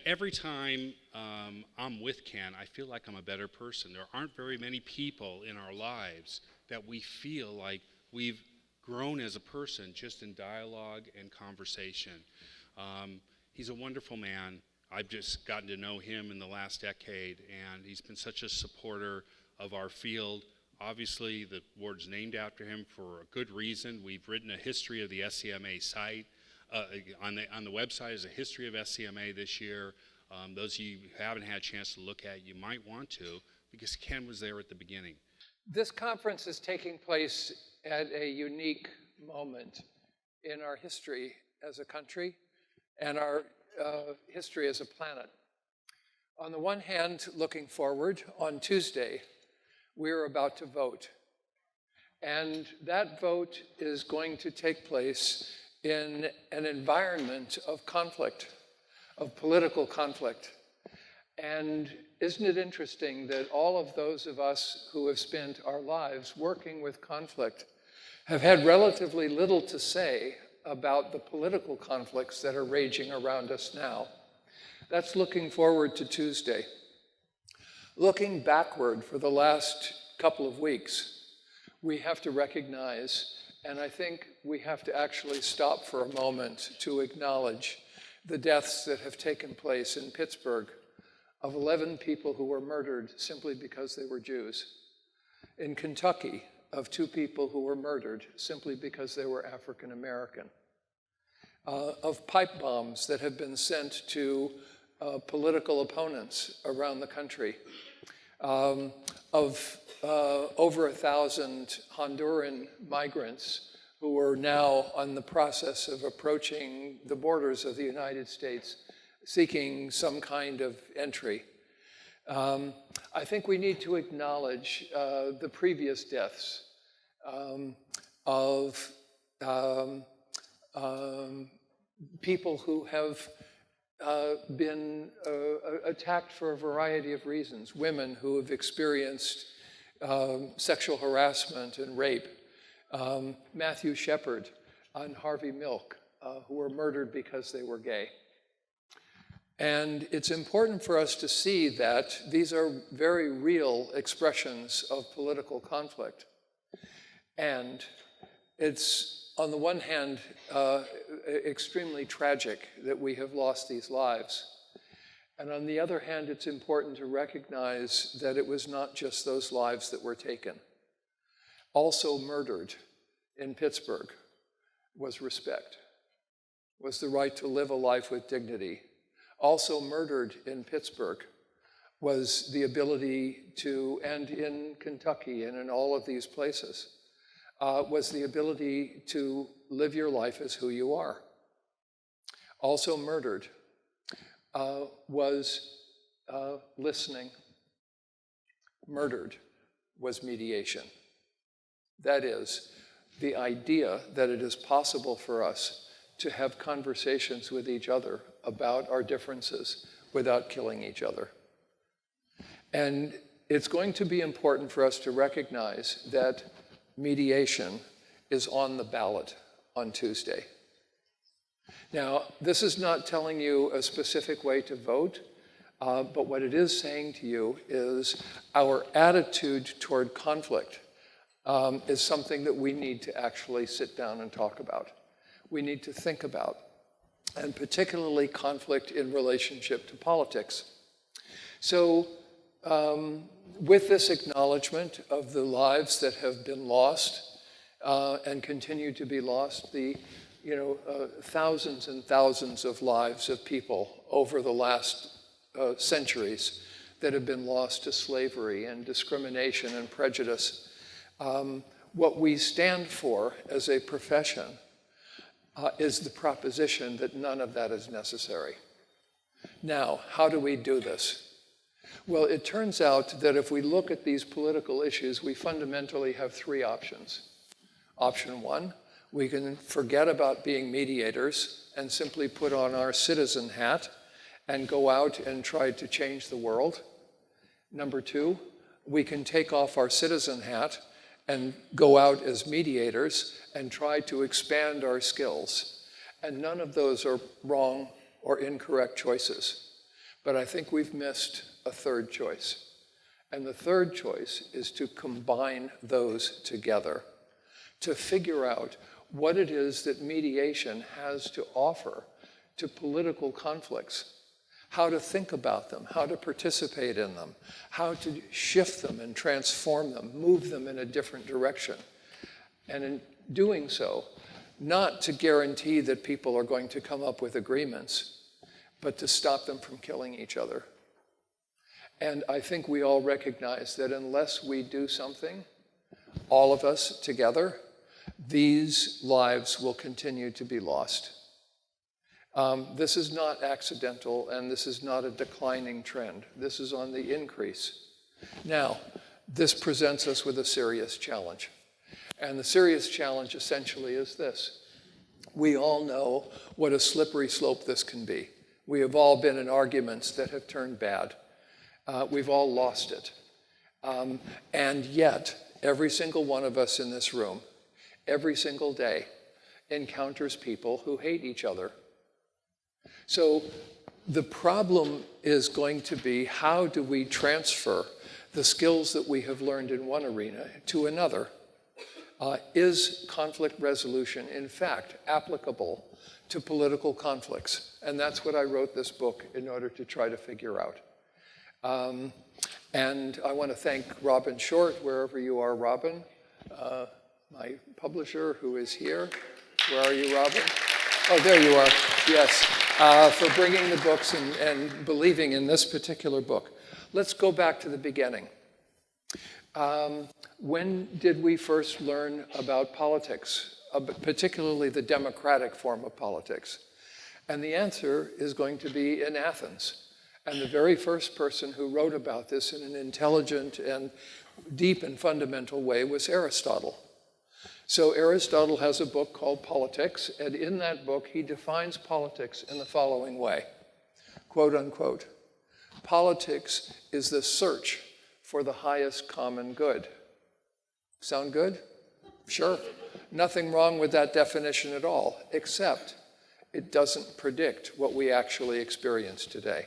every time I'm with Ken, I feel like I'm a better person. There aren't very many people in our lives that we feel like we've grown as a person just in dialogue and conversation. He's a wonderful man. I've just gotten to know him in the last decade, and he's been such a supporter of our field. Obviously, the award's named after him for a good reason. We've written a history of the SCMA site. On the website is a history of SCMA this year. Those of you who haven't had a chance to look at it, you might want to, because Ken was there at the beginning. This conference is taking place at a unique moment in our history as a country and our history as a planet. On the one hand, looking forward, on Tuesday, we're about to vote. And that vote is going to take place in an environment of conflict, of political conflict. And isn't it interesting that all of those of us who have spent our lives working with conflict have had relatively little to say about the political conflicts that are raging around us now? That's looking forward to Tuesday. Looking backward for the last couple of weeks, we have to recognize, and I think we have to actually stop for a moment to acknowledge the deaths that have taken place in Pittsburgh of 11 people who were murdered simply because they were Jews. In Kentucky, of 2 people who were murdered simply because they were African American. Of pipe bombs that have been sent to political opponents around the country. Of over 1,000 Honduran migrants who are now on the process of approaching the borders of the United States, seeking some kind of entry. I think we need to acknowledge the previous deaths of people who have been attacked for a variety of reasons. Women who have experienced sexual harassment and rape. Matthew Shepard and Harvey Milk, who were murdered because they were gay. And it's important for us to see that these are very real expressions of political conflict. And it's, on the one hand, extremely tragic that we have lost these lives. And on the other hand, it's important to recognize that it was not just those lives that were taken. Also murdered in Pittsburgh was respect, was the right to live a life with dignity. Also murdered in Pittsburgh was the ability to, and in Kentucky and in all of these places, was the ability to live your life as who you are. Also murdered was listening. Murdered was mediation. That is, the idea that it is possible for us to have conversations with each other about our differences without killing each other. And it's going to be important for us to recognize that mediation is on the ballot on Tuesday. Now, this is not telling you a specific way to vote, but what it is saying to you is our attitude toward conflict is something that we need to actually sit down and talk about. We need to think about, and particularly conflict in relationship to politics. So with this acknowledgement of the lives that have been lost and continue to be lost, the thousands and thousands of lives of people over the last centuries that have been lost to slavery and discrimination and prejudice, what we stand for as a profession is the proposition that none of that is necessary. Now, how do we do this? Well, it turns out that if we look at these political issues, we fundamentally have 3 options. Option 1, we can forget about being mediators and simply put on our citizen hat and go out and try to change the world. Number 2, we can take off our citizen hat and go out as mediators and try to expand our skills. And none of those are wrong or incorrect choices. But I think we've missed a third choice. And the third choice is to combine those together, to figure out what it is that mediation has to offer to political conflicts, how to think about them, how to participate in them, how to shift them and transform them, move them in a different direction. And in doing so, not to guarantee that people are going to come up with agreements, but to stop them from killing each other. And I think we all recognize that unless we do something, all of us together, these lives will continue to be lost. This is not accidental, and this is not a declining trend. This is on the increase. Now, this presents us with a serious challenge. And the serious challenge essentially is this. We all know what a slippery slope this can be. We have all been in arguments that have turned bad. We've all lost it. And yet, every single one of us in this room, every single day, encounters people who hate each other. So the problem is going to be, how do we transfer the skills that we have learned in one arena to another? Is conflict resolution, in fact, applicable to political conflicts? And that's what I wrote this book in order to try to figure out. And I want to thank Robin Short, wherever you are, Robin, my publisher who is here. Where are you, Robin? Oh, there you are, yes, for bringing the books and believing in this particular book. Let's go back to the beginning. When did we first learn about politics, particularly the democratic form of politics? And the answer is going to be in Athens. And the very first person who wrote about this in an intelligent and deep and fundamental way was Aristotle. So Aristotle has a book called Politics, and in that book he defines politics in the following way, quote unquote, politics is the search for the highest common good. Sound good? Sure. Nothing wrong with that definition at all, except it doesn't predict what we actually experience today.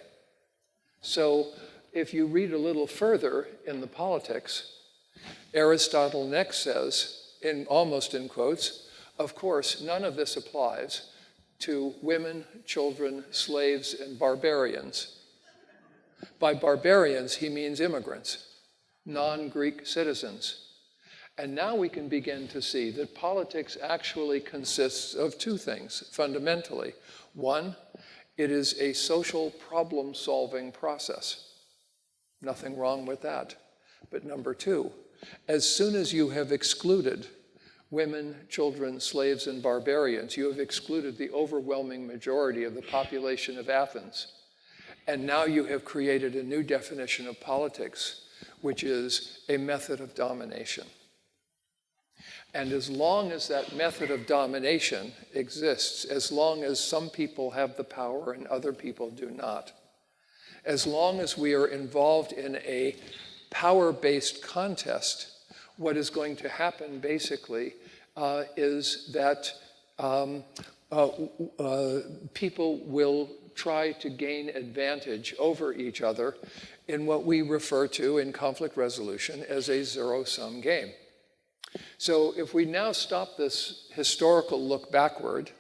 So if you read a little further in the Politics, Aristotle next says, almost in quotes, of course, none of this applies to women, children, slaves, and barbarians. By barbarians, he means immigrants, non-Greek citizens. And now we can begin to see that politics actually consists of two things, fundamentally. One, it is a social problem-solving process. Nothing wrong with that. But number two, as soon as you have excluded women, children, slaves, and barbarians, you have excluded the overwhelming majority of the population of Athens. And now you have created a new definition of politics, which is a method of domination. And as long as that method of domination exists, as long as some people have the power and other people do not, as long as we are involved in a power-based contest, what is going to happen basically is that people will try to gain advantage over each other in what we refer to in conflict resolution as a zero-sum game. So if we now stop this historical look backward,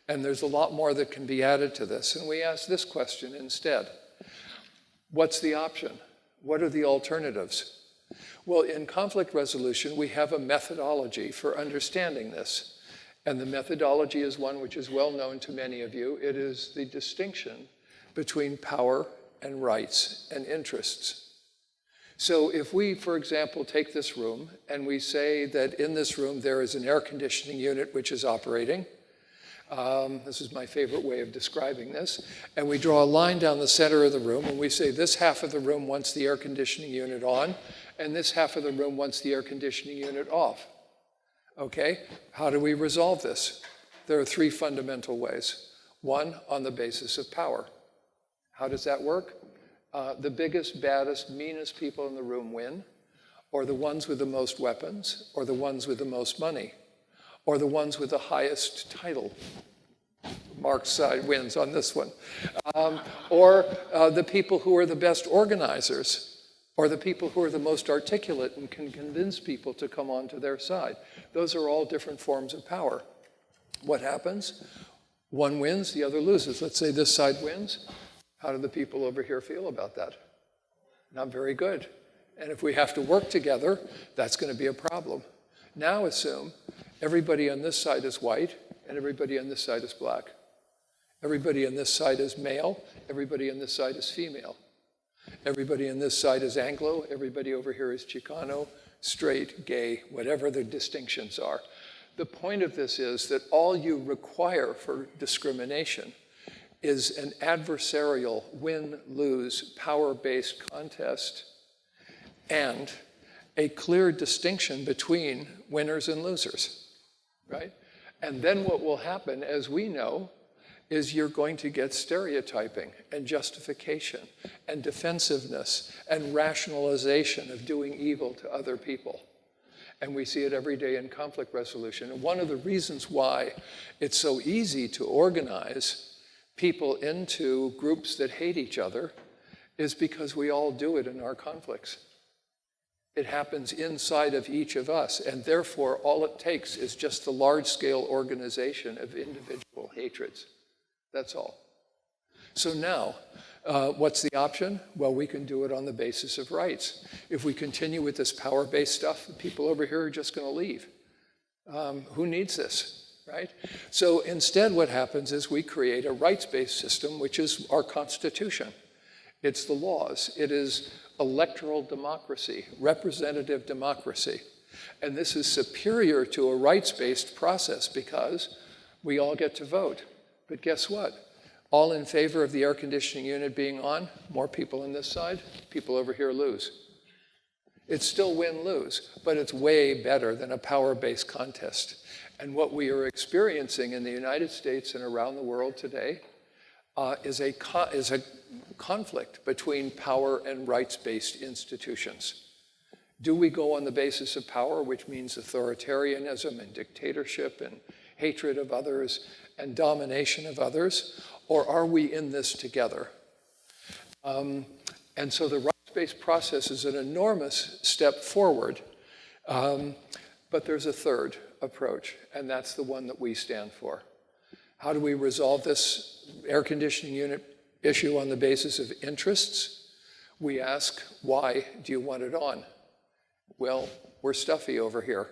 and there's a lot more that can be added to this, and we ask this question instead. What's the option? What are the alternatives? Well, in conflict resolution, we have a methodology for understanding this. And the methodology is one which is well known to many of you. It is the distinction between power and rights and interests. So if we, for example, take this room and we say that in this room there is an air conditioning unit which is operating, this is my favorite way of describing this, and we draw a line down the center of the room and we say this half of the room wants the air conditioning unit on and this half of the room wants the air conditioning unit off. Okay, how do we resolve this? There are three fundamental ways. One, on the basis of power. How does that work? The biggest, baddest, meanest people in the room win, or the ones with the most weapons, or the ones with the most money, or the ones with the highest title, Mark's side wins on this one. Or the people who are the best organizers, or the people who are the most articulate and can convince people to come onto their side. Those are all different forms of power. What happens? One wins, the other loses. Let's say this side wins. How do the people over here feel about that? Not very good. And if we have to work together, that's going to be a problem. Now assume everybody on this side is white and everybody on this side is black. Everybody on this side is male, everybody on this side is female. Everybody on this side is Anglo, everybody over here is Chicano, straight, gay, whatever the distinctions are. The point of this is that all you require for discrimination is an adversarial win-lose power-based contest and a clear distinction between winners and losers, right? And then what will happen, as we know, is you're going to get stereotyping and justification and defensiveness and rationalization of doing evil to other people. And we see it every day in conflict resolution. And one of the reasons why it's so easy to organize people into groups that hate each other is because we all do it in our conflicts. It happens inside of each of us, and therefore all it takes is just the large-scale organization of individual hatreds. That's all. So now, what's the option? Well, we can do it on the basis of rights. If we continue with this power-based stuff, the people over here are just going to leave. Who needs this, right? So instead what happens is we create a rights-based system, which is our Constitution. It's the laws. It is electoral democracy, representative democracy. And this is superior to a rights-based process because we all get to vote. But guess what? All in favor of the air conditioning unit being on, more people on this side, people over here lose. It's still win-lose, but it's way better than a power-based contest. And what we are experiencing in the United States and around the world today is a conflict between power and rights-based institutions. Do we go on the basis of power, which means authoritarianism and dictatorship and hatred of others and domination of others, or are we in this together? And so the rights-based process is an enormous step forward, but there's a third approach, and that's the one that we stand for. How do we resolve this air conditioning unit issue on the basis of interests? We ask, why do you want it on? Well, we're stuffy over here.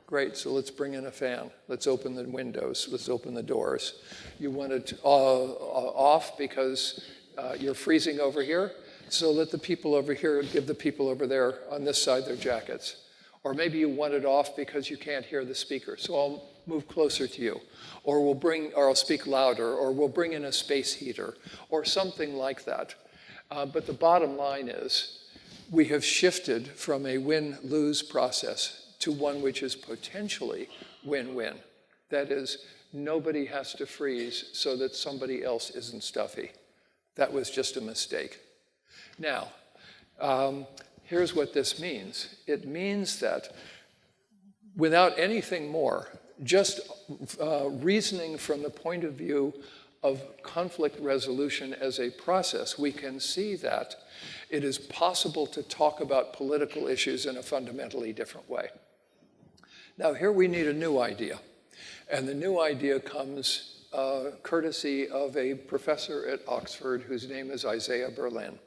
Great, so let's bring in a fan. Let's open the windows. Let's open the doors. You want it off because you're freezing over here? So let the people over here give the people over there on this side their jackets. Or maybe you want it off because you can't hear the speaker, so I'll move closer to you. Or I'll speak louder, or we'll bring in a space heater, or something like that. But the bottom line is, we have shifted from a win-lose process to one which is potentially win-win. That is, nobody has to freeze so that somebody else isn't stuffy. That was just a mistake. Now, here's what this means. It means that without anything more, just reasoning from the point of view of conflict resolution as a process, we can see that it is possible to talk about political issues in a fundamentally different way. Now, here we need a new idea. And the new idea comes courtesy of a professor at Oxford whose name is Isaiah Berlin.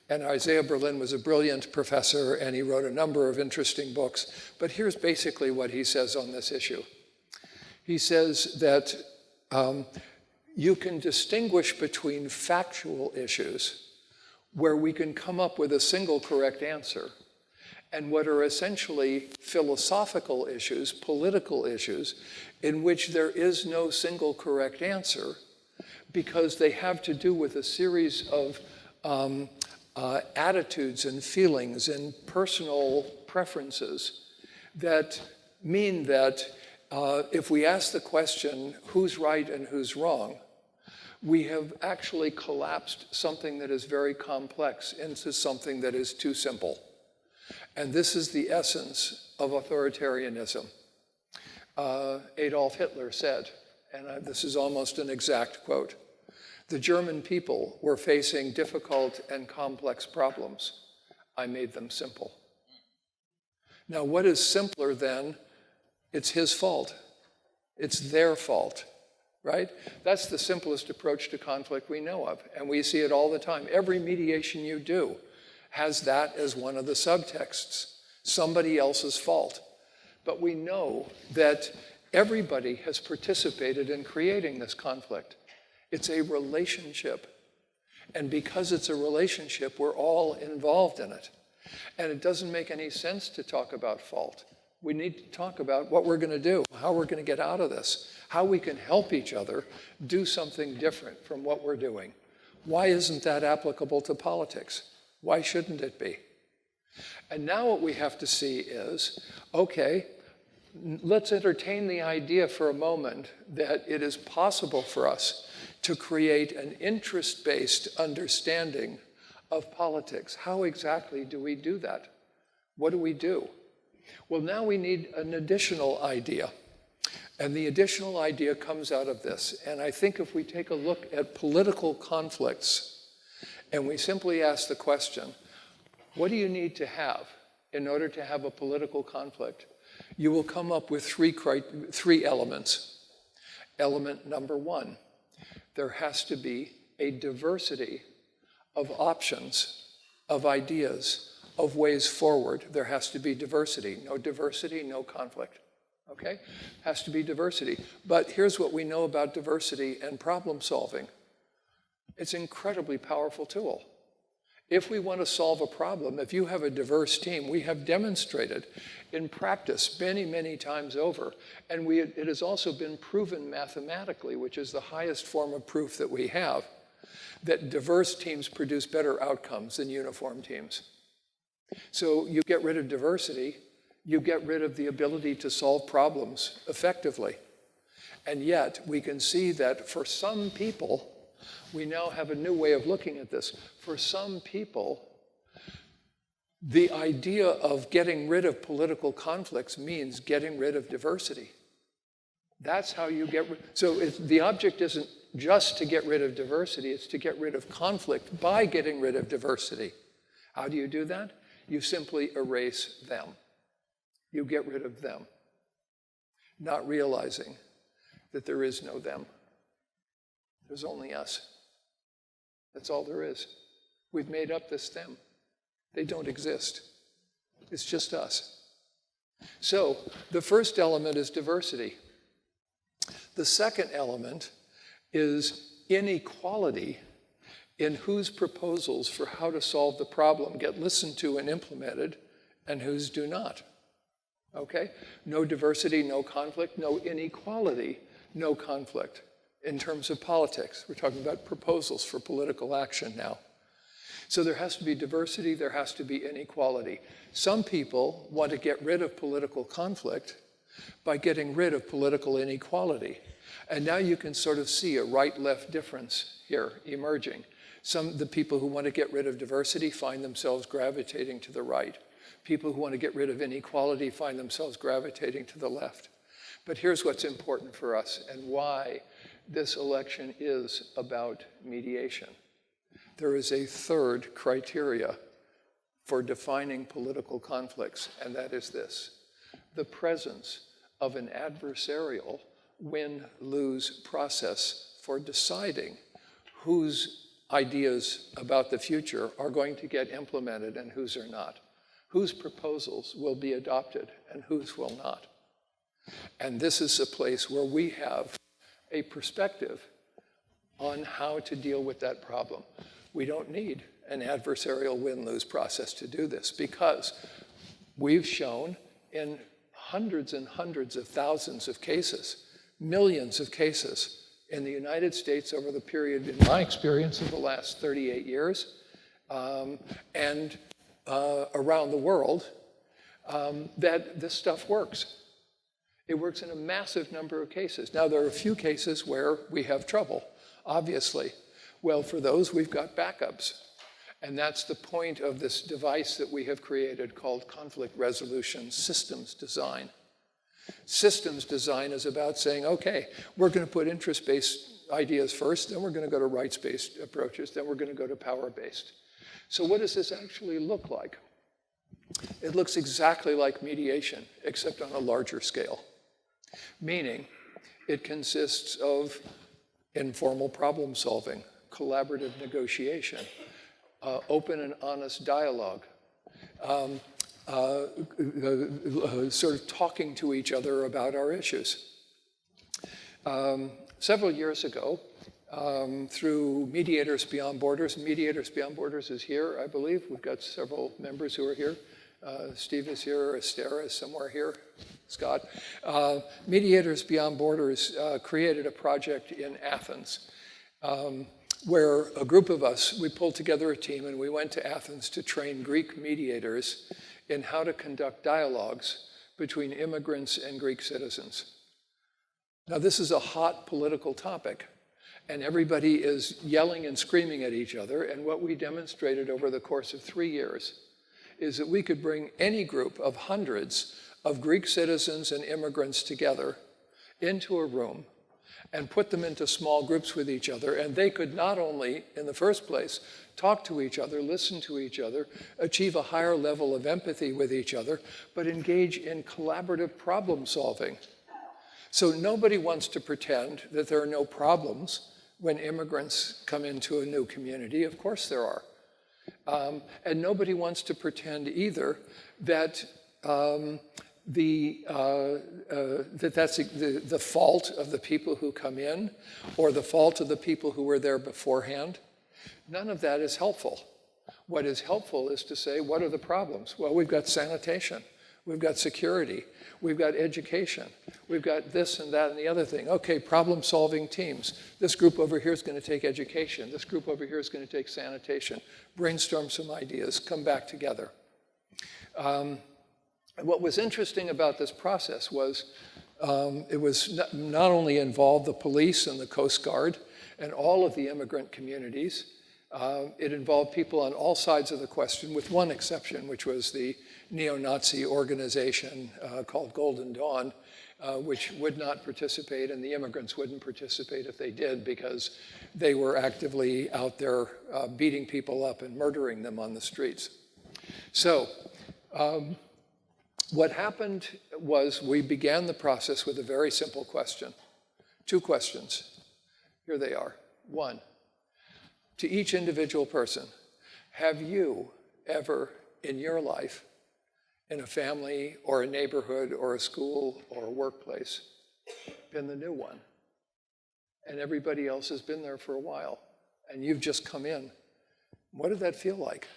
And Isaiah Berlin was a brilliant professor, and he wrote a number of interesting books. But here's basically what he says on this issue. He says that you can distinguish between factual issues where we can come up with a single correct answer and what are essentially philosophical issues, political issues, in which there is no single correct answer because they have to do with a series of attitudes and feelings and personal preferences that mean that if we ask the question, who's right and who's wrong, we have actually collapsed something that is very complex into something that is too simple. And this is the essence of authoritarianism. Adolf Hitler said, and this is almost an exact quote, "The German people were facing difficult and complex problems. I made them simple." Now, what is simpler than it's his fault? It's their fault, right? That's the simplest approach to conflict we know of, and we see it all the time. Every mediation you do has that as one of the subtexts, somebody else's fault. But we know that everybody has participated in creating this conflict. It's a relationship. And because it's a relationship, we're all involved in it. And it doesn't make any sense to talk about fault. We need to talk about what we're going to do, how we're going to get out of this, how we can help each other do something different from what we're doing. Why isn't that applicable to politics? Why shouldn't it be? And now what we have to see is, okay, let's entertain the idea for a moment that it is possible for us to create an interest-based understanding of politics. How exactly do we do that? What do we do? Well, now we need an additional idea. And the additional idea comes out of this. And I think if we take a look at political conflicts and we simply ask the question, what do you need to have in order to have a political conflict? You will come up with three elements. Element number one, there has to be a diversity of options, of ideas, of ways forward. There has to be diversity. No diversity, no conflict. Okay? Has to be diversity. But here's what we know about diversity and problem solving. It's an incredibly powerful tool. If we want to solve a problem, if you have a diverse team, we have demonstrated in practice many, many times over, and it has also been proven mathematically, which is the highest form of proof that we have, that diverse teams produce better outcomes than uniform teams. So you get rid of diversity, you get rid of the ability to solve problems effectively. And yet, we can see that for some people, we now have a new way of looking at this. For some people, the idea of getting rid of political conflicts means getting rid of diversity. That's how you get rid. So the object isn't just to get rid of diversity, it's to get rid of conflict by getting rid of diversity. How do you do that? You simply erase them. You get rid of them, not realizing that there is no them. There's only us. That's all there is. We've made up this them. They don't exist. It's just us. So the first element is diversity. The second element is inequality in whose proposals for how to solve the problem get listened to and implemented and whose do not. Okay? No diversity, no conflict, no inequality, no conflict. In terms of politics, we're talking about proposals for political action now. So there has to be diversity, there has to be inequality. Some people want to get rid of political conflict by getting rid of political inequality. And now you can sort of see a right-left difference here emerging. The people who want to get rid of diversity find themselves gravitating to the right. People who want to get rid of inequality find themselves gravitating to the left. But here's what's important for us and why this election is about mediation. There is a third criteria for defining political conflicts, and that is this: the presence of an adversarial win-lose process for deciding whose ideas about the future are going to get implemented and whose are not, whose proposals will be adopted and whose will not. And this is a place where we have a perspective on how to deal with that problem. We don't need an adversarial win-lose process to do this because we've shown in hundreds and hundreds of thousands of cases, millions of cases in the United States over the period, in my experience, of the last 38 years, and around the world, that this stuff works. It works in a massive number of cases. Now, there are a few cases where we have trouble, obviously. Well, for those, we've got backups. And that's the point of this device that we have created called conflict resolution systems design. Systems design is about saying, okay, we're going to put interest-based ideas first, then we're going to go to rights-based approaches, then we're going to go to power-based. So what does this actually look like? It looks exactly like mediation, except on a larger scale. Meaning, it consists of informal problem solving, collaborative negotiation, open and honest dialogue, sort of talking to each other about our issues. Several years ago, through Mediators Beyond Borders, Mediators Beyond Borders is here, I believe. We've got several members who are here. Steve is here, Estera is somewhere here, Scott. Mediators Beyond Borders created a project in Athens where a group of us, we pulled together a team and we went to Athens to train Greek mediators in how to conduct dialogues between immigrants and Greek citizens. Now, this is a hot political topic, and everybody is yelling and screaming at each other, and what we demonstrated over the course of 3 years is that we could bring any group of hundreds of Greek citizens and immigrants together into a room and put them into small groups with each other, and they could not only, in the first place, talk to each other, listen to each other, achieve a higher level of empathy with each other, but engage in collaborative problem solving. So nobody wants to pretend that there are no problems when immigrants come into a new community. Of course there are. And nobody wants to pretend either that that's the fault of the people who come in or the fault of the people who were there beforehand. None of that is helpful. What is helpful is to say, what are the problems? Well, we've got sanitation, we've got security, we've got education, we've got this and that and the other thing. Okay, problem-solving teams. This group over here is going to take education. This group over here is going to take sanitation. Brainstorm some ideas, come back together. What was interesting about this process was it was not only involved the police and the Coast Guard and all of the immigrant communities, it involved people on all sides of the question, with one exception, which was the neo-Nazi organization called Golden Dawn, which would not participate, and the immigrants wouldn't participate if they did, because they were actively out there beating people up and murdering them on the streets. So what happened was we began the process with a very simple question. 2 questions. Here they are. 1, to each individual person, have you ever in your life, in a family or a neighborhood or a school or a workplace, been the new one? And everybody else has been there for a while, and you've just come in. What did that feel like?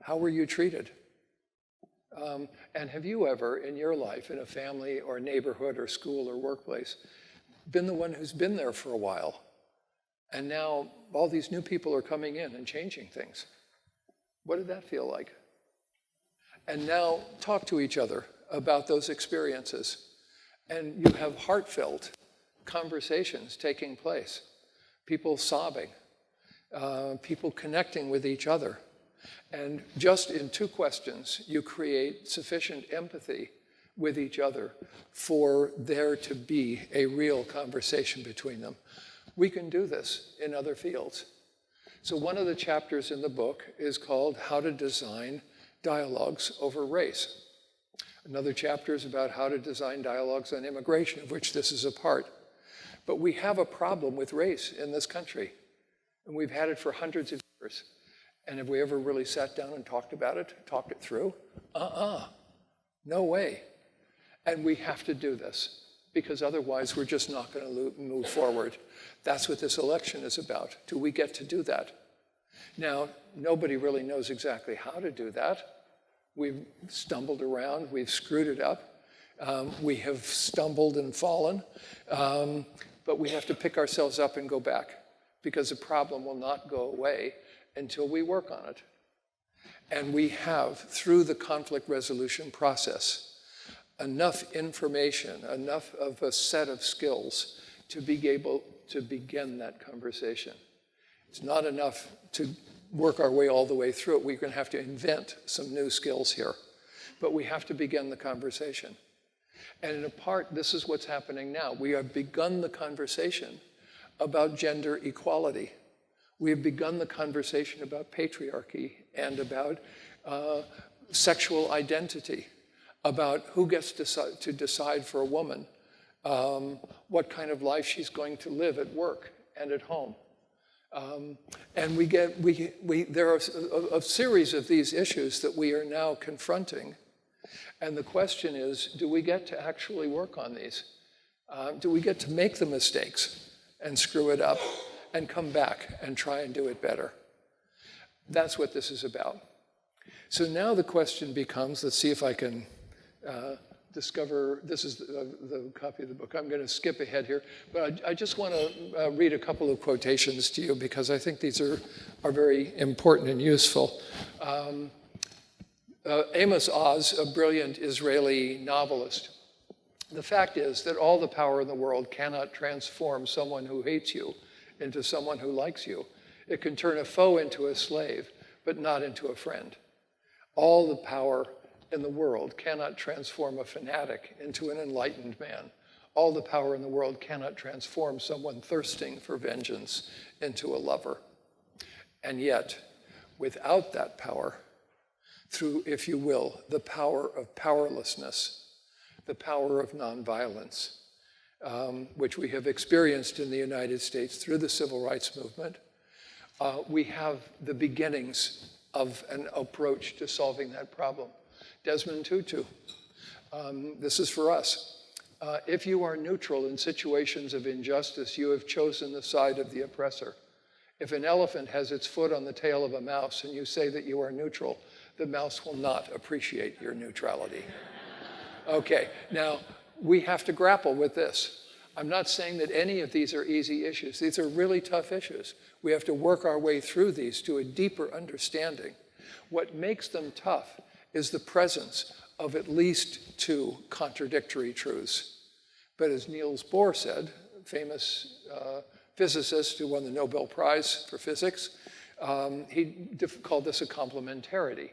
How were you treated? And have you ever in your life, in a family or neighborhood or school or workplace, been the one who's been there for a while, and now all these new people are coming in and changing things? What did that feel like? And now talk to each other about those experiences. And you have heartfelt conversations taking place, people sobbing, people connecting with each other. And just in 2 questions, you create sufficient empathy with each other for there to be a real conversation between them. We can do this in other fields. So one of the chapters in the book is called How to Design Dialogues Over Race. Another chapter is about how to design dialogues on immigration, of which this is a part. But we have a problem with race in this country, and we've had it for hundreds of years. And have we ever really sat down and talked about it, talked it through? No way. And we have to do this, because otherwise we're just not going to move forward. That's what this election is about. Do we get to do that? Now, nobody really knows exactly how to do that. We've stumbled around, we've screwed it up. We have stumbled and fallen, but we have to pick ourselves up and go back, because the problem will not go away until we work on it. And we have, through the conflict resolution process, enough information, enough of a set of skills to be able to begin that conversation. It's not enough to work our way all the way through it. We're going to have to invent some new skills here. But we have to begin the conversation. And in a part, this is what's happening now. We have begun the conversation about gender equality. We have begun the conversation about patriarchy and about sexual identity, about who gets to decide for a woman what kind of life she's going to live at work and at home. And there are a series of these issues that we are now confronting. And the question is, do we get to actually work on these? Do we get to make the mistakes and screw it up and come back and try and do it better? That's what this is about. So now the question becomes, let's see if I can discover, this is the copy of the book. I'm going to skip ahead here, but I just want to read a couple of quotations to you because I think these are very important and useful. Amos Oz, a brilliant Israeli novelist, the fact is that all the power in the world cannot transform someone who hates you into someone who likes you. It can turn a foe into a slave, but not into a friend. All the power in the world cannot transform a fanatic into an enlightened man. All the power in the world cannot transform someone thirsting for vengeance into a lover. And yet, without that power, through, if you will, the power of powerlessness, the power of nonviolence, which we have experienced in the United States through the civil rights movement, we have the beginnings of an approach to solving that problem. Desmond Tutu, this is for us. If you are neutral in situations of injustice, you have chosen the side of the oppressor. If an elephant has its foot on the tail of a mouse and you say that you are neutral, the mouse will not appreciate your neutrality. Okay, now we have to grapple with this. I'm not saying that any of these are easy issues. These are really tough issues. We have to work our way through these to a deeper understanding. What makes them tough is the presence of at least two contradictory truths. But as Niels Bohr said, famous physicist who won the Nobel Prize for physics, he called this a complementarity.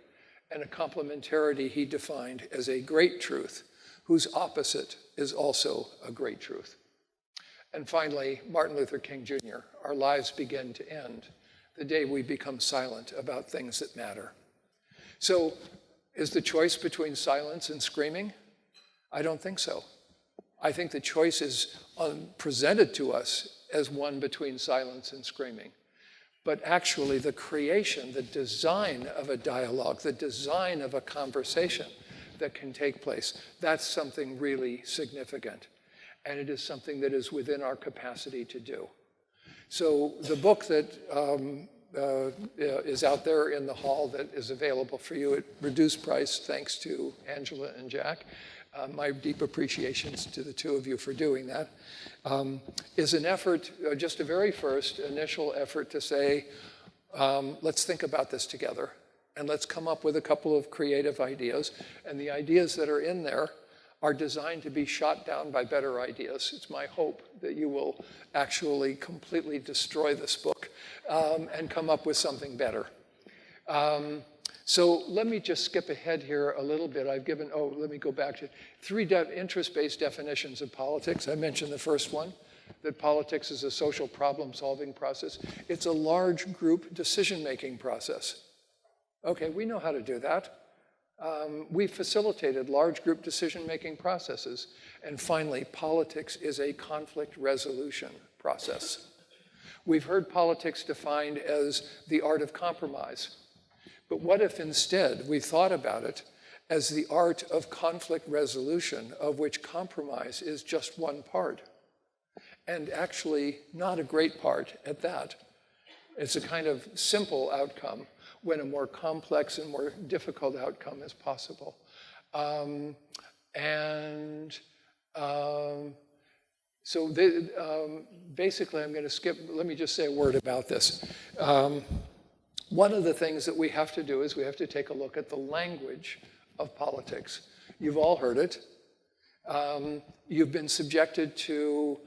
And a complementarity he defined as a great truth whose opposite is also a great truth. And finally, Martin Luther King Jr., our lives begin to end the day we become silent about things that matter. So, is the choice between silence and screaming? I don't think so. I think the choice is presented to us as one between silence and screaming. But actually the creation, the design of a dialogue, the design of a conversation that can take place, that's something really significant. And it is something that is within our capacity to do. So the book that is out there in the hall that is available for you at reduced price, thanks to Angela and Jack. My deep appreciations to the two of you for doing that, is an effort, just a very first initial effort to say, let's think about this together and let's come up with a couple of creative ideas. And the ideas that are in there are designed to be shot down by better ideas. It's my hope that you will actually completely destroy this book and come up with something better. So let me just skip ahead here a little bit. Let me go back to three interest-based definitions of politics. I mentioned the first one, that politics is a social problem-solving process. It's a large group decision-making process. Okay, we know how to do that. We've facilitated large group decision-making processes. And finally, politics is a conflict resolution process. We've heard politics defined as the art of compromise. But what if instead we thought about it as the art of conflict resolution, of which compromise is just one part, and actually not a great part at that? It's a kind of simple outcome when a more complex and more difficult outcome is possible. So basically I'm going to skip, let me just say a word about this. One of the things that we have to do is we have to take a look at the language of politics. You've all heard it. You've been subjected to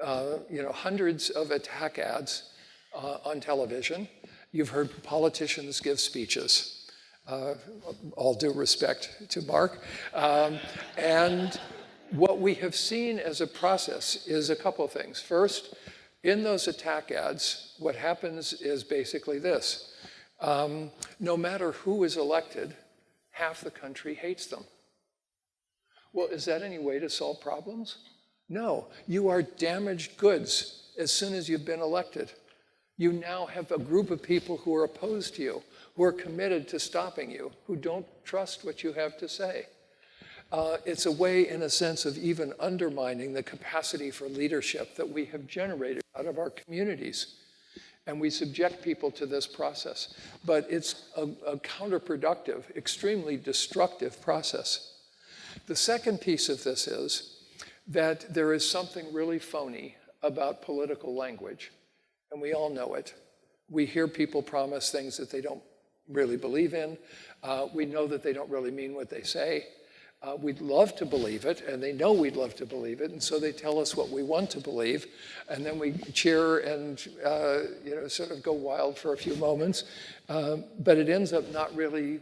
hundreds of attack ads on television. You've heard politicians give speeches. All due respect to Mark. And What we have seen as a process is a couple of things. First, in those attack ads, what happens is basically this. No matter who is elected, half the country hates them. Well, is that any way to solve problems? No. You are damaged goods as soon as you've been elected. You now have a group of people who are opposed to you, who are committed to stopping you, who don't trust what you have to say. It's a way, in a sense, of even undermining the capacity for leadership that we have generated out of our communities. And we subject people to this process. But it's a counterproductive, extremely destructive process. The second piece of this is that there is something really phony about political language. And we all know it. We hear people promise things that they don't really believe in. We know that they don't really mean what they say. We'd love to believe it, and they know we'd love to believe it, and so they tell us what we want to believe, and then we cheer and sort of go wild for a few moments, but it ends up not really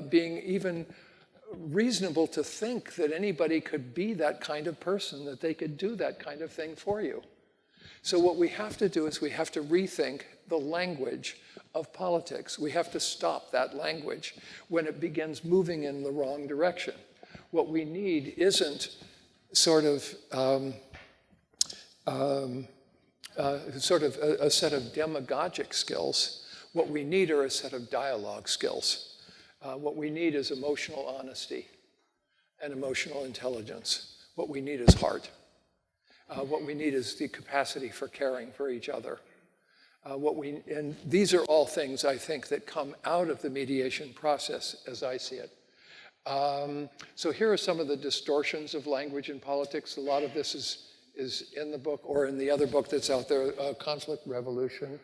being even reasonable to think that anybody could be that kind of person, that they could do that kind of thing for you. So what we have to do is we have to rethink the language of politics. We have to stop that language when it begins moving in the wrong direction. What we need isn't sort of a set of demagogic skills. What we need are a set of dialogue skills. What we need is emotional honesty and emotional intelligence. What we need is heart. What we need is the capacity for caring for each other. And these are all things, I think, that come out of the mediation process as I see it. So here are some of the distortions of language in politics. A lot of this is in the book or in the other book that's out there, Conflict Revolution.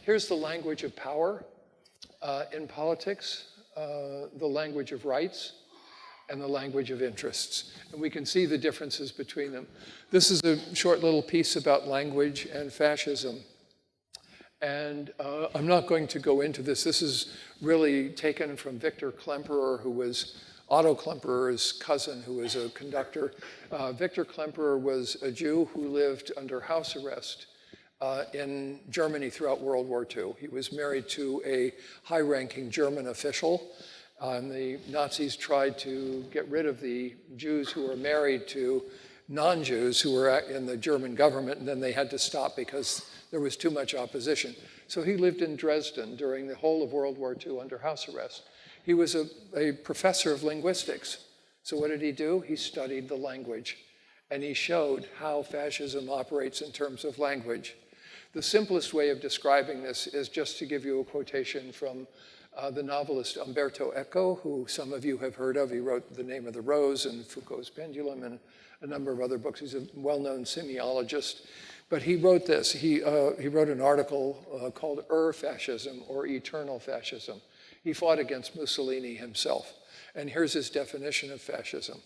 Here's the language of power in politics, the language of rights, and the language of interests. And we can see the differences between them. This is a short little piece about language and fascism. And I'm not going to go into this. This is really taken from Victor Klemperer, who was Otto Klemperer's cousin, who was a conductor. Victor Klemperer was a Jew who lived under house arrest in Germany throughout World War II. He was married to a high-ranking German official. The Nazis tried to get rid of the Jews who were married to non-Jews who were in the German government, and then they had to stop because there was too much opposition. So he lived in Dresden during the whole of World War II under house arrest. He was a professor of linguistics. So what did he do? He studied the language, and he showed how fascism operates in terms of language. The simplest way of describing this is just to give you a quotation from the novelist Umberto Eco, who some of you have heard of. He wrote The Name of the Rose and Foucault's Pendulum and a number of other books. He's a well-known semiologist. But he wrote this. He wrote an article called Fascism, or Eternal Fascism. He fought against Mussolini himself. And here's his definition of fascism.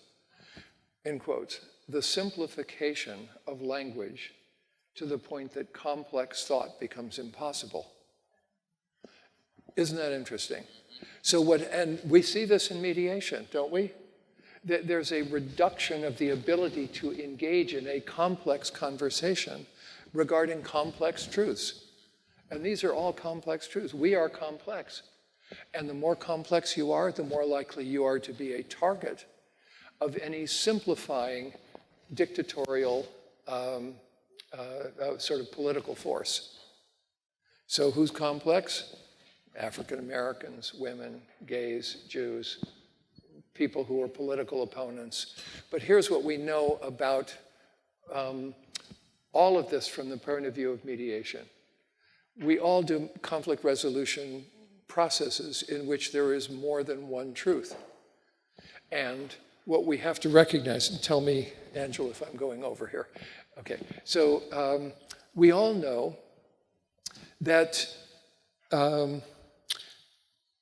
In quotes, the simplification of language to the point that complex thought becomes impossible. Isn't that interesting? And we see this in mediation, don't we? There's a reduction of the ability to engage in a complex conversation regarding complex truths. And these are all complex truths. We are complex. And the more complex you are, the more likely you are to be a target of any simplifying dictatorial sort of political force. So who's complex? African Americans, women, gays, Jews, people who are political opponents. But here's what we know about all of this from the point of view of mediation. We all do conflict resolution processes in which there is more than one truth. And what we have to recognize, and tell me, Angela, if I'm going over here. Okay, so we all know that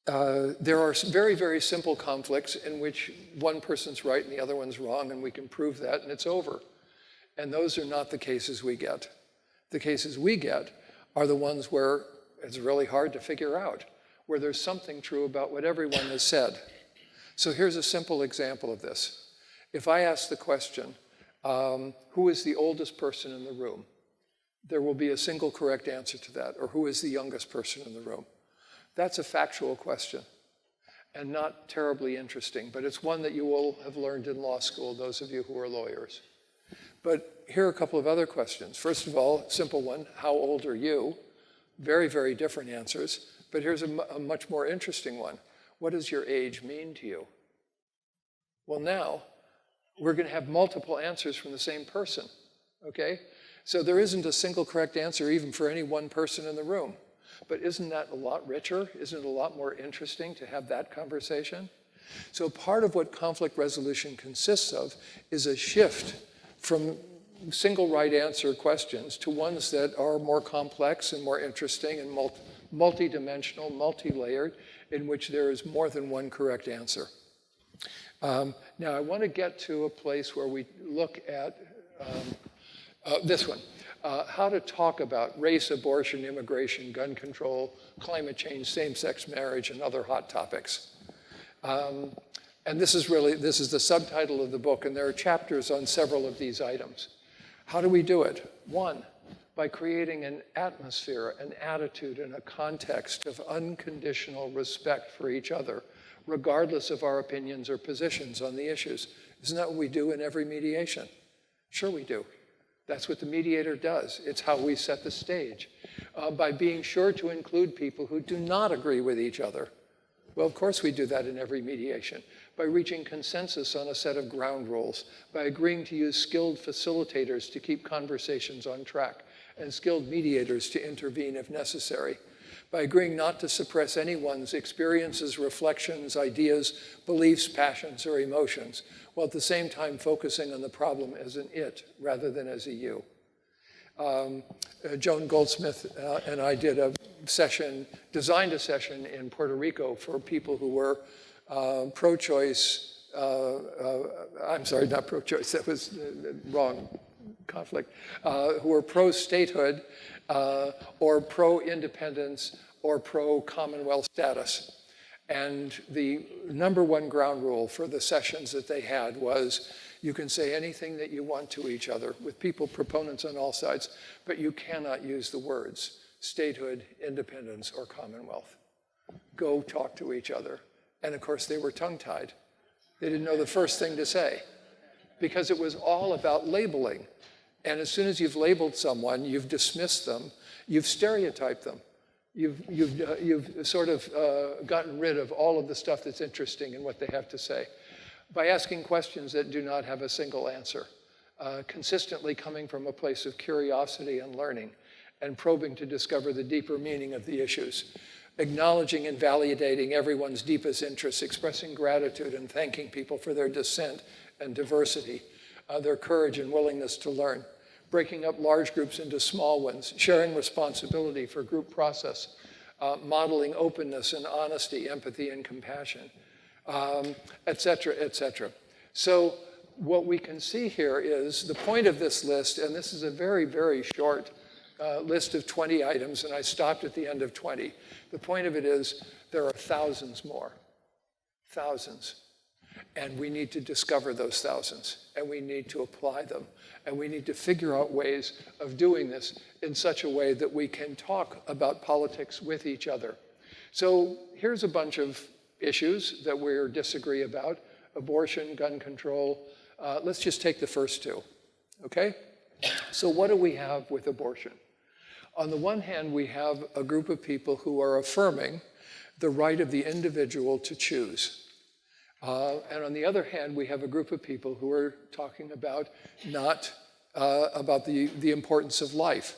there are very, very simple conflicts in which one person's right and the other one's wrong, and we can prove that, and it's over. And those are not the cases we get. The cases we get are the ones where it's really hard to figure out, where there's something true about what everyone has said. So here's a simple example of this. If I ask the question, who is the oldest person in the room? There will be a single correct answer to that, or who is the youngest person in the room? That's a factual question, and not terribly interesting, but it's one that you will have learned in law school, those of you who are lawyers. But here are a couple of other questions. First of all, simple one, how old are you? Very, very different answers, but here's a much more interesting one. What does your age mean to you? Well, now, we're going to have multiple answers from the same person, okay? So there isn't a single correct answer even for any one person in the room. But isn't that a lot richer? Isn't it a lot more interesting to have that conversation? So part of what conflict resolution consists of is a shift from single right answer questions to ones that are more complex and more interesting and multi-dimensional, multi-layered, in which there is more than one correct answer. Now, I want to get to a place where we look at this one. How to talk about race, abortion, immigration, gun control, climate change, same-sex marriage, and other hot topics. And this is the subtitle of the book, and there are chapters on several of these items. How do we do it? One, by creating an atmosphere, an attitude, and a context of unconditional respect for each other, regardless of our opinions or positions on the issues. Isn't that what we do in every mediation? Sure we do. That's what the mediator does. It's how we set the stage. By being sure to include people who do not agree with each other. Well, of course we do that in every mediation. By reaching consensus on a set of ground rules. By agreeing to use skilled facilitators to keep conversations on track. And skilled mediators to intervene if necessary. By agreeing not to suppress anyone's experiences, reflections, ideas, beliefs, passions, or emotions, while at the same time focusing on the problem as an it rather than as a you. Joan Goldsmith and I did designed a session in Puerto Rico for people who were pro-choice, I'm sorry, not pro-choice, that was wrong conflict, who were pro-statehood or pro-independence or pro-Commonwealth status. And the number one ground rule for the sessions that they had was you can say anything that you want to each other with people, proponents on all sides, but you cannot use the words statehood, independence, or Commonwealth. Go talk to each other. And of course, they were tongue-tied. They didn't know the first thing to say because it was all about labeling. And as soon as you've labeled someone, you've dismissed them, you've stereotyped them. You've sort of gotten rid of all of the stuff that's interesting in what they have to say by asking questions that do not have a single answer, consistently coming from a place of curiosity and learning and probing to discover the deeper meaning of the issues, acknowledging and validating everyone's deepest interests, expressing gratitude and thanking people for their dissent and diversity, their courage and willingness to learn, breaking up large groups into small ones, sharing responsibility for group process, modeling openness and honesty, empathy and compassion, et cetera, et cetera. So what we can see here is the point of this list, and this is a very, very short list of 20 items, and I stopped at the end of 20. The point of it is there are thousands more, thousands. And we need to discover those thousands, and we need to apply them, and we need to figure out ways of doing this in such a way that we can talk about politics with each other. So here's a bunch of issues that we disagree about: abortion, gun control. Let's just take the first two, okay? So what do we have with abortion? On the one hand, we have a group of people who are affirming the right of the individual to choose. And on the other hand, we have a group of people who are talking about about the importance of life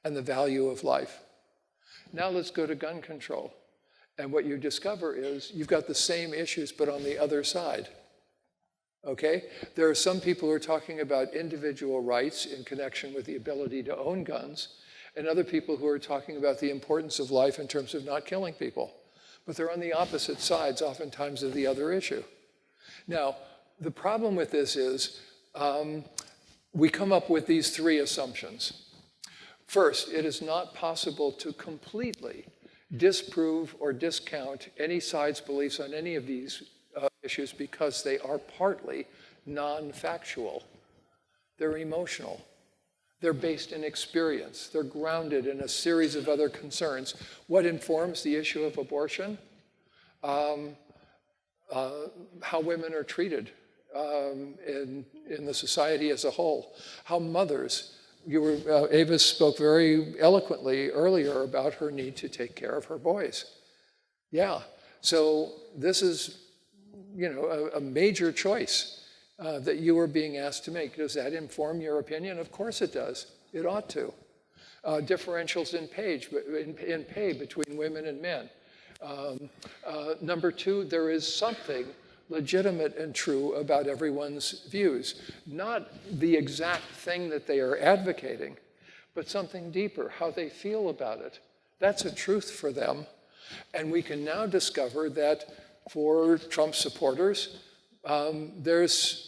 and the value of life. Now let's go to gun control. And what you discover is you've got the same issues, but on the other side. Okay? There are some people who are talking about individual rights in connection with the ability to own guns, and other people who are talking about the importance of life in terms of not killing people. But they're on the opposite sides, oftentimes, of the other issue. Now, the problem with this is we come up with these three assumptions. First, it is not possible to completely disprove or discount any side's beliefs on any of these issues because they are partly non-factual. They're emotional. They're based in experience. They're grounded in a series of other concerns. What informs the issue of abortion? How women are treated in the society as a whole. How mothers, Ava spoke very eloquently earlier about her need to take care of her boys. Yeah, so this is, a major choice that you are being asked to make. Does that inform your opinion? Of course it does. It ought to. Differentials in pay between women and men. Number two, there is something legitimate and true about everyone's views. Not the exact thing that they are advocating, but something deeper, how they feel about it. That's a truth for them. And we can now discover that for Trump supporters, there's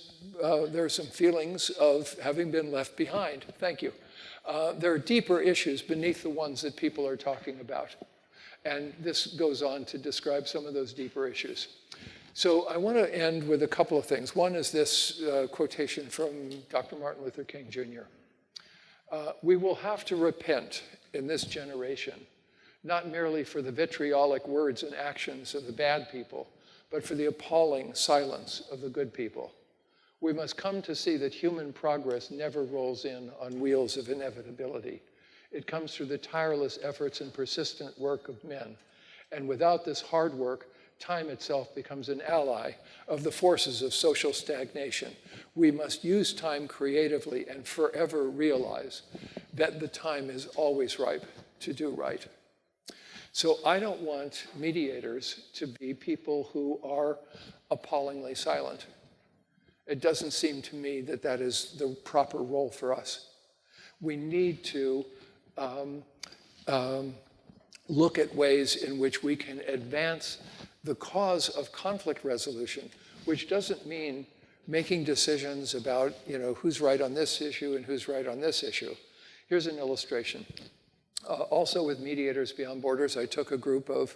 some feelings of having been left behind. Thank you. There are deeper issues beneath the ones that people are talking about. And this goes on to describe some of those deeper issues. So I want to end with a couple of things. One is this quotation from Dr. Martin Luther King Jr. We will have to repent in this generation, not merely for the vitriolic words and actions of the bad people, but for the appalling silence of the good people. We must come to see that human progress never rolls in on wheels of inevitability. It comes through the tireless efforts and persistent work of men. And without this hard work, time itself becomes an ally of the forces of social stagnation. We must use time creatively and forever realize that the time is always ripe to do right. So I don't want mediators to be people who are appallingly silent. It doesn't seem to me that that is the proper role for us. We need to look at ways in which we can advance the cause of conflict resolution, which doesn't mean making decisions about who's right on this issue and who's right on this issue. Here's an illustration. Also with Mediators Beyond Borders, I took a group of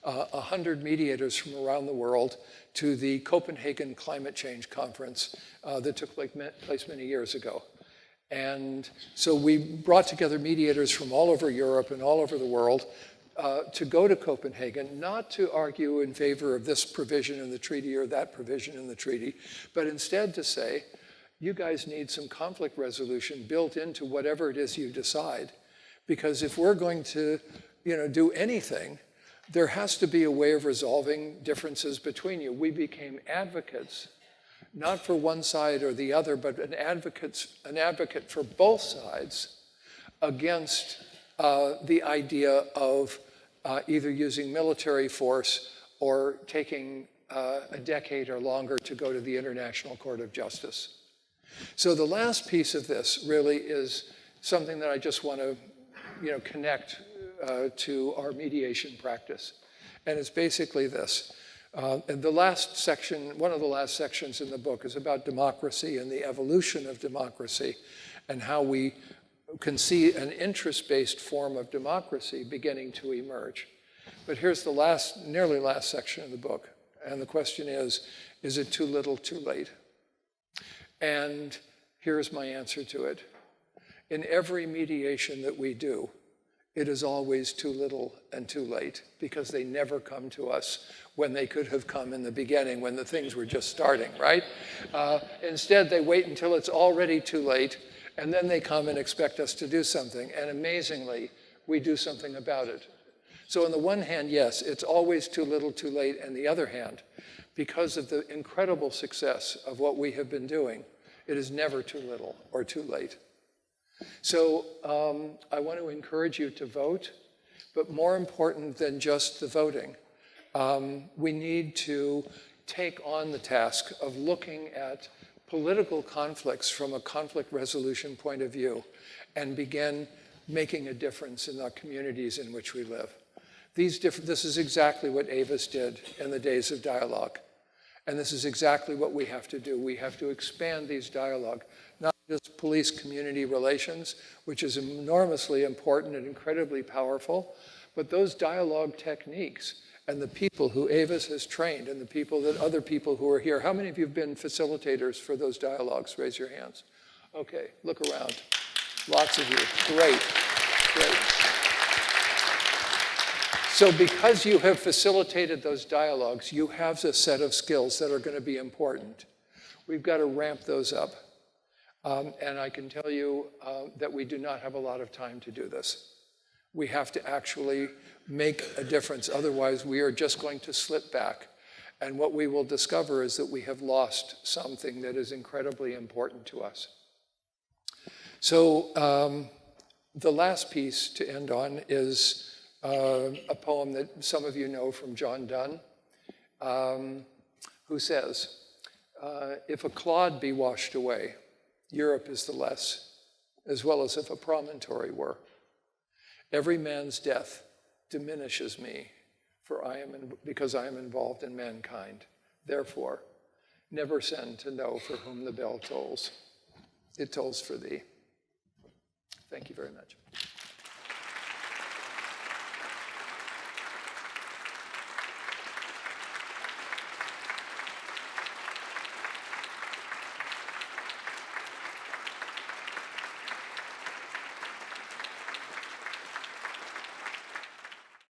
100 mediators from around the world to the Copenhagen Climate Change Conference that took place many years ago. And so we brought together mediators from all over Europe and all over the world to go to Copenhagen, not to argue in favor of this provision in the treaty or that provision in the treaty, but instead to say, you guys need some conflict resolution built into whatever it is you decide. Because if we're going to do anything, there has to be a way of resolving differences between you. We became advocates, not for one side or the other, but an advocate for both sides against the idea of either using military force or taking a decade or longer to go to the International Court of Justice. So the last piece of this really is something that I just want to connect to our mediation practice. And it's basically this. And the last section, one of the last sections in the book is about democracy and the evolution of democracy and how we can see an interest-based form of democracy beginning to emerge. But here's the nearly last section of the book. And the question is it too little, too late? And here's my answer to it. In every mediation that we do, it is always too little and too late because they never come to us when they could have come in the beginning when the things were just starting, right? Instead, they wait until it's already too late, and then they come and expect us to do something. And amazingly, we do something about it. So on the one hand, yes, it's always too little, too late. And the other hand, because of the incredible success of what we have been doing, it is never too little or too late. So I want to encourage you to vote, but more important than just the voting, we need to take on the task of looking at political conflicts from a conflict resolution point of view and begin making a difference in the communities in which we live. This is exactly what Avis did in the days of dialogue. And this is exactly what we have to do. We have to expand these dialogue, not just police-community relations, which is enormously important and incredibly powerful, but those dialogue techniques and the people who Avis has trained and the people that other people who are here. How many of you have been facilitators for those dialogues? Raise your hands. Okay, look around. Lots of you. Great, great. So because you have facilitated those dialogues, you have a set of skills that are going to be important. We've got to ramp those up. And I can tell you that we do not have a lot of time to do this. We have to actually make a difference. Otherwise, we are just going to slip back. And what we will discover is that we have lost something that is incredibly important to us. So the last piece to end on is a poem that some of you know from John Donne, who says, if a clod be washed away, Europe is the less, as well as if a promontory were. Every man's death diminishes me, because I am involved in mankind. Therefore, never send to know for whom the bell tolls. It tolls for thee. Thank you very much.